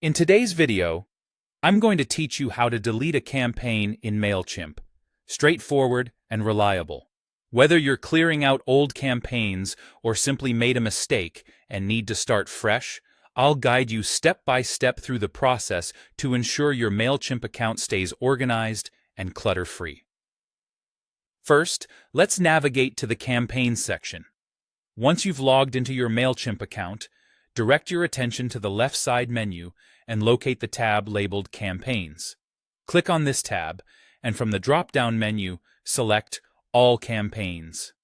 In today's video, I'm going to teach you how to delete a campaign in Mailchimp. Straightforward and reliable. Whether you're clearing out old campaigns or simply made a mistake and need to start fresh, I'll guide you step by step through the process to ensure your Mailchimp account stays organized and clutter-free. First, let's navigate to the Campaigns section. Once you've logged into your Mailchimp account, direct your attention to the left side menu and locate the tab labeled Campaigns. Click on this tab, and from the drop-down menu, select All Campaigns.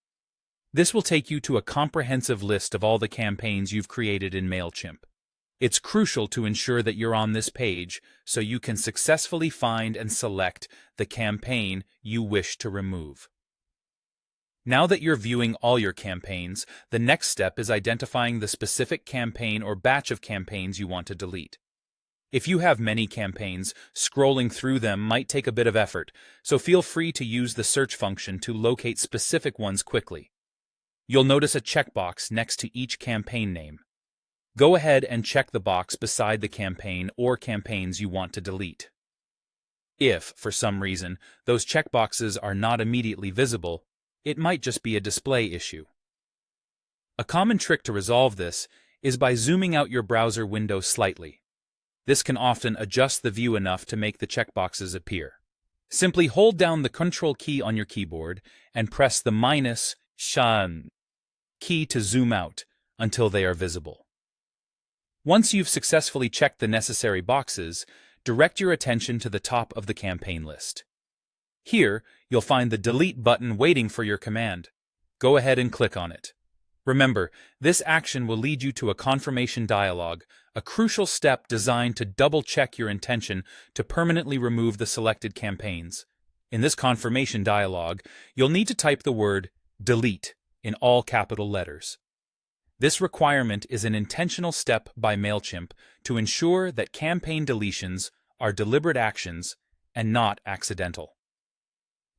This will take you to a comprehensive list of all the campaigns you've created in Mailchimp. It's crucial to ensure that you're on this page so you can successfully find and select the campaign you wish to remove. Now that you're viewing all your campaigns, the next step is identifying the specific campaign or batch of campaigns you want to delete. If you have many campaigns, scrolling through them might take a bit of effort, so feel free to use the search function to locate specific ones quickly. You'll notice a checkbox next to each campaign name. Go ahead and check the box beside the campaign or campaigns you want to delete. If, for some reason, those checkboxes are not immediately visible, it might just be a display issue. A common trick to resolve this is by zooming out your browser window slightly. This can often adjust the view enough to make the checkboxes appear. Simply hold down the Ctrl key on your keyboard and press the -shan key to zoom out until they are visible. Once you've successfully checked the necessary boxes, direct your attention to the top of the campaign list. Here, you'll find the Delete button waiting for your command. Go ahead and click on it. Remember, this action will lead you to a confirmation dialog, a crucial step designed to double-check your intention to permanently remove the selected campaigns. In this confirmation dialog, you'll need to type the word delete in all capital letters. This requirement is an intentional step by Mailchimp to ensure that campaign deletions are deliberate actions and not accidental.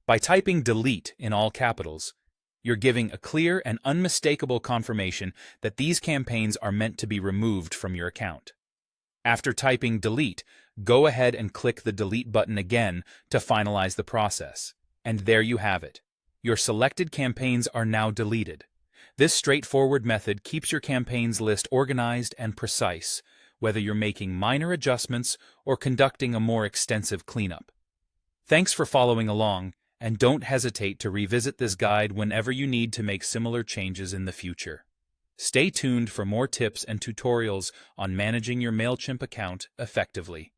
By typing delete in all capitals, you're giving a clear and unmistakable confirmation that these campaigns are meant to be removed from your account. After typing delete, go ahead and click the delete button again to finalize the process. And there you have it. Your selected campaigns are now deleted. This straightforward method keeps your campaigns list organized and precise, whether you're making minor adjustments or conducting a more extensive cleanup. Thanks for following along, and don't hesitate to revisit this guide whenever you need to make similar changes in the future. Stay tuned for more tips and tutorials on managing your Mailchimp account effectively.